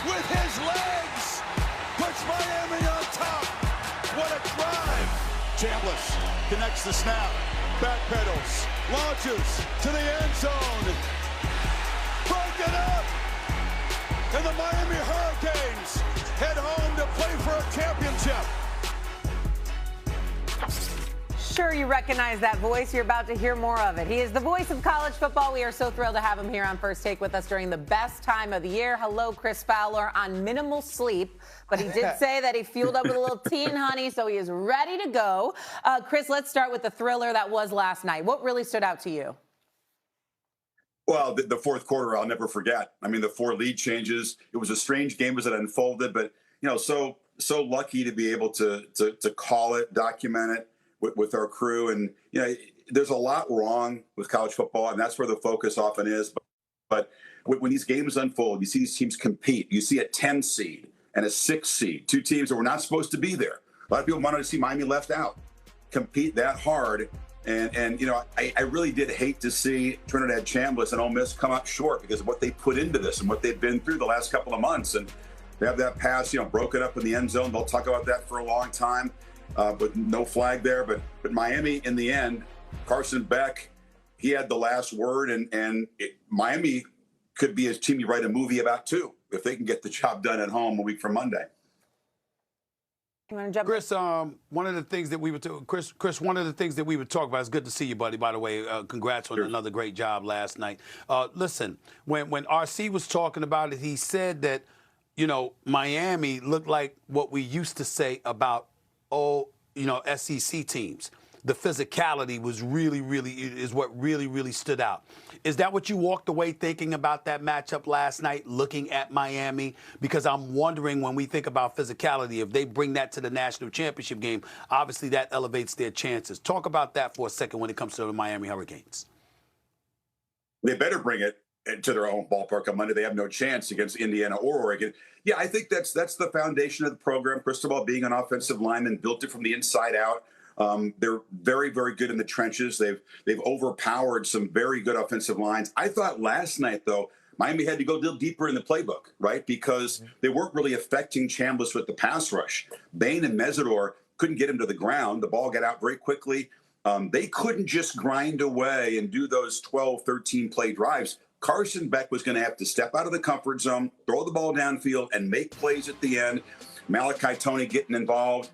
with his legs, puts Miami on top. What a drive. Chambliss connects the snap, backpedals, launches to the end zone. Broken up. And the Miami Hurricanes head home to play for a championship. Sure, you recognize that voice. You're about to hear more of it. He is the voice of college football. We are so thrilled to have him here on First Take with us during the best time of the year. Hello, Chris Fowler, on minimal sleep, but he did say that he fueled up with a little tea and honey, so he is ready to go. Chris, let's start with the thriller that was last night. What really stood out to you? Well, the fourth quarter, I'll never forget. I mean, the 4 lead changes. It was a strange game as it unfolded, but so lucky to be able to call it, document it with our crew. And there's a lot wrong with college football, and that's where the focus often is. But when these games unfold, you see these teams compete. You see a 10 seed and a 6 seed, 2 teams that were not supposed to be there. A lot of people wanted to see Miami left out, compete that hard. And I really did hate to see Trinidad Chambliss and Ole Miss come up short because of what they put into this and what they've been through the last couple of months. And they have that pass, broken up in the end zone. They'll talk about that for a long time, but no flag there. But Miami, in the end, Carson Beck, he had the last word. And Miami could be a team you write a movie about, too, if they can get the job done at home a week from Monday. Chris, one of the things that we would Chris, one of the things that we would talk about. It's good to see you, buddy. By the way, congrats on another great job last night. Listen, when RC was talking about it, he said that Miami looked like what we used to say about SEC teams. The physicality was really is what really stood out. Is that what you walked away thinking about that matchup last night, looking at Miami? Because I'm wondering, when we think about physicality, if they bring that to the national championship game, obviously that elevates their chances. Talk about that for a second when it comes to the Miami Hurricanes. They better bring it to their own ballpark on Monday. They have no chance against Indiana or Oregon. Yeah, I think that's the foundation of the program. Cristobal, being an offensive lineman, built it from the inside out. They're very good in the trenches. They've overpowered some very good offensive lines. I thought last night, though, Miami had to go a little deeper in the playbook, right? Because they weren't really affecting Chambliss with the pass rush. Bain and Mesidor couldn't get him to the ground. The ball got out very quickly. They couldn't just grind away and do those 12, 13 play drives. Carson Beck was going to have to step out of the comfort zone, throw the ball downfield, and make plays at the end. Malachi Toney getting involved.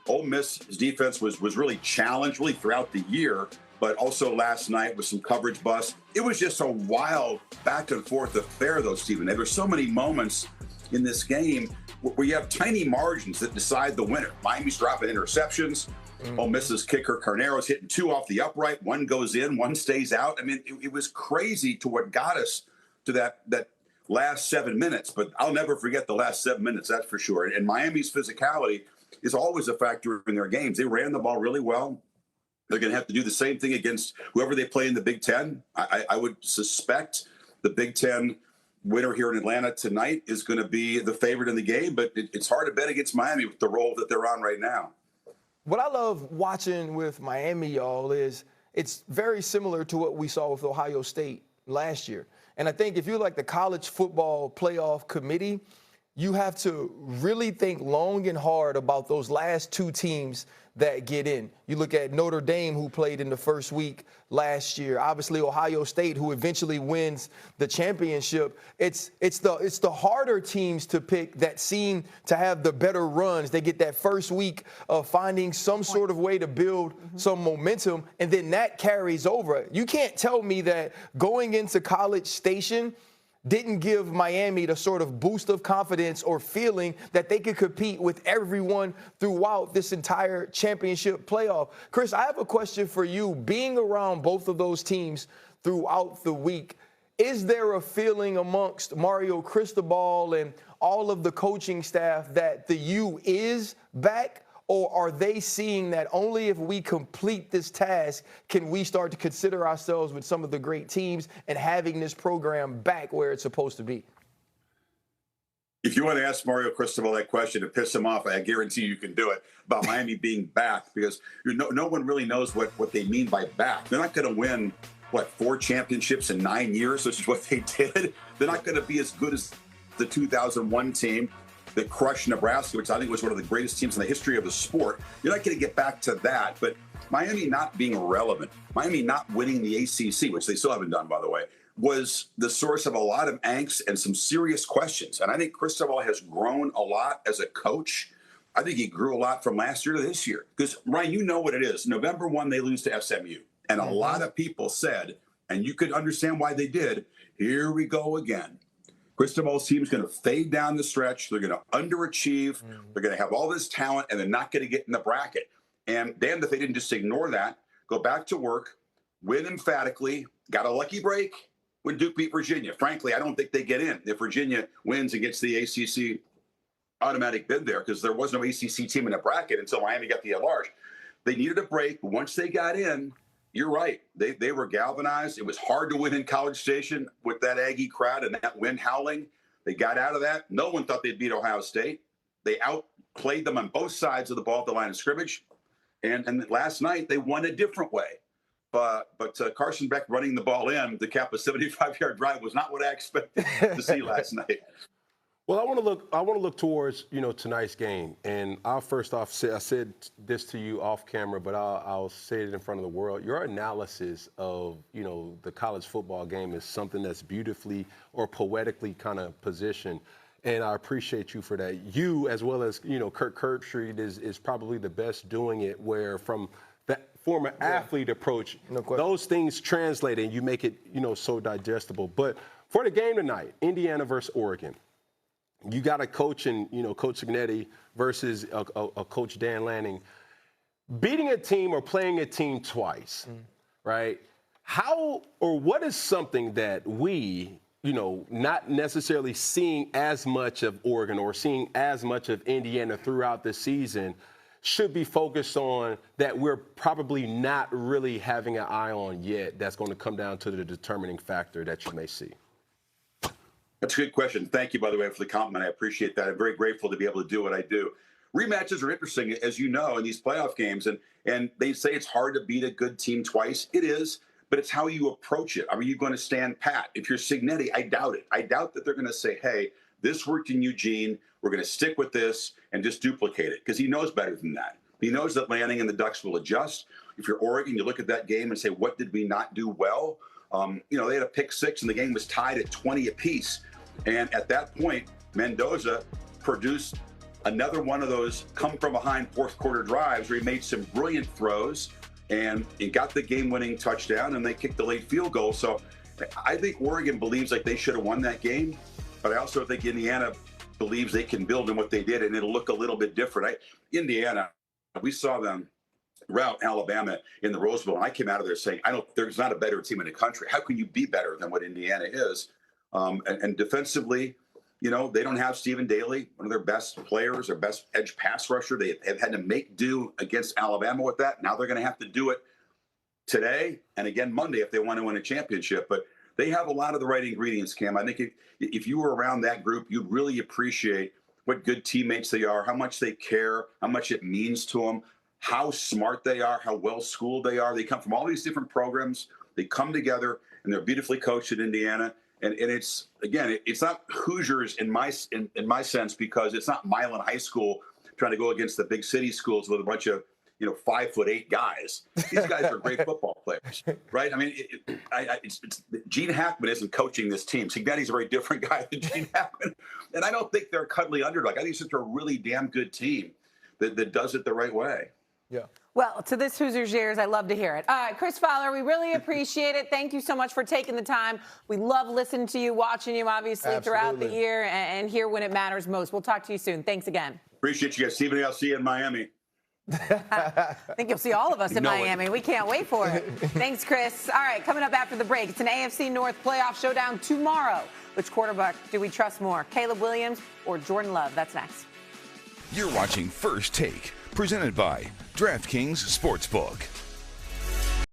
Ole Miss's defense was really challenged really throughout the year, but also last night with some coverage busts. It was just a wild back and forth affair, though, Stephen. There were so many moments in this game where you have tiny margins that decide the winner. Miami's dropping interceptions. Ole Miss's kicker Carnero's hitting 2 off the upright. 1 goes in, 1 stays out. I mean, it was crazy to what got us to that last 7 minutes. But I'll never forget the last 7 minutes, that's for sure. And Miami's physicality is always a factor in their games. They ran the ball really well. They're going to have to do the same thing against whoever they play in the Big Ten. I would suspect the Big Ten winner here in Atlanta tonight is going to be the favorite in the game, but it's hard to bet against Miami with the role that they're on right now. What I love watching with Miami, y'all, is it's very similar to what we saw with Ohio State last year. And I think if you're like the college football playoff committee, you have to really think long and hard about those last 2 teams that get in. You look at Notre Dame, who played in the first week last year. Obviously, Ohio State, who eventually wins the championship. It's the harder teams to pick that seem to have the better runs. They get that first week of finding some sort of way to build some momentum, and then that carries over. You can't tell me that going into College Station didn't give Miami the sort of boost of confidence or feeling that they could compete with everyone throughout this entire championship playoff. Chris, I have a question for you. Being around both of those teams throughout the week, is there a feeling amongst Mario Cristobal and all of the coaching staff that the U is back? Or are they seeing that only if we complete this task can we start to consider ourselves with some of the great teams and having this program back where it's supposed to be? If you want to ask Mario Cristobal that question to piss him off, I guarantee you can do it, about Miami being back, because no one really knows what they mean by back. They're not going to win, 4 championships in 9 years, which is what they did. They're not going to be as good as the 2001 team that crushed Nebraska, which I think was one of the greatest teams in the history of the sport. You're not going to get back to that, but Miami not being relevant, Miami not winning the ACC, which they still haven't done, by the way, was the source of a lot of angst and some serious questions. And I think Cristobal has grown a lot as a coach. I think he grew a lot from last year to this year. Because, Ryan, you know what it is. November 1, they lose to SMU. And a lot of people said, and you could understand why they did, here we go again. Cristobal's team is going to fade down the stretch. They're going to underachieve. They're going to have all this talent, and they're not going to get in the bracket. And damned if they didn't just ignore that, go back to work, win emphatically, got a lucky break when Duke beat Virginia. Frankly, I don't think they get in if Virginia wins and gets the ACC automatic bid there, because there was no ACC team in the bracket until Miami got the at-large. They needed a break. Once they got in, you're right. They were galvanized. It was hard to win in College Station with that Aggie crowd and that wind howling. They got out of that. No one thought they'd beat Ohio State. They outplayed them on both sides of the ball at the line of scrimmage. And last night, they won a different way. But Carson Beck running the ball in to cap a 75-yard drive was not what I expected to see last night. Well, I want to look towards, tonight's game. And I'll first off say, I said this to you off camera, but I'll say it in front of the world. Your analysis of, the college football game is something that's beautifully or poetically kind of positioned. And I appreciate you for that. You, as well as, Kirk Herbstreit is probably the best doing it, where from that former athlete approach, those things translate and you make it, so digestible. But for the game tonight, Indiana versus Oregon, you got a coach in, Coach Signetti versus a Coach Dan Lanning. Beating a team or playing a team twice, right? How or what is something that we, not necessarily seeing as much of Oregon or seeing as much of Indiana throughout the season should be focused on that we're probably not really having an eye on yet that's going to come down to the determining factor that you may see? That's a good question. Thank you, by the way, for the compliment. I appreciate that. I'm very grateful to be able to do what I do. Rematches are interesting, as you know, in these playoff games. And they say it's hard to beat a good team twice. It is, but it's how you approach it. Are you going to stand pat? If you're Signetti, I doubt it. I doubt that they're going to say, hey, this worked in Eugene. We're going to stick with this and just duplicate it, because he knows better than that. He knows that Lanning and the Ducks will adjust. If you're Oregon, you look at that game and say, what did we not do well? They had a pick six and the game was tied at 20 apiece. And at that point, Mendoza produced another one of those come from behind fourth quarter drives where he made some brilliant throws and he got the game winning touchdown and they kicked the late field goal. So I think Oregon believes like they should have won that game, but I also think Indiana believes they can build on what they did and it'll look a little bit different. Indiana, we saw them rout Alabama in the Rose Bowl, and I came out of there saying, there's not a better team in the country. How can you be better than what Indiana is? And defensively, they don't have Stephen Daly, one of their best players, their best edge pass rusher. They have had to make do against Alabama with that. Now they're going to have to do it today and again Monday if they want to win a championship. But they have a lot of the right ingredients, Cam. I think if you were around that group, you'd really appreciate what good teammates they are, how much they care, how much it means to them, how smart they are, how well-schooled they are. They come from all these different programs. They come together, and they're beautifully coached at Indiana. And it's, again, it's not Hoosiers in my sense, because it's not Milan High School trying to go against the big city schools with a bunch of 5'8" guys. These guys are great football players, right? I mean, Gene Hackman isn't coaching this team. Signetti's a very different guy than Gene Hackman, and I don't think they're a cuddly underdog. I think it's just a really damn good team that does it the right way. Yeah. Well, to this Hoosiers years, I love to hear it. All right, Chris Fowler, we really appreciate it. Thank you so much for taking the time. We love listening to you, watching you, obviously, throughout the year, and here when it matters most. We'll talk to you soon. Thanks again. Appreciate you guys. Steven, I'll see you in Miami. I think you'll see all of us in Miami. We can't wait for it. Thanks, Chris. All right, coming up after the break, it's an AFC North playoff showdown tomorrow. Which quarterback do we trust more, Caleb Williams or Jordan Love? That's next. You're watching First Take, presented by DraftKings Sportsbook.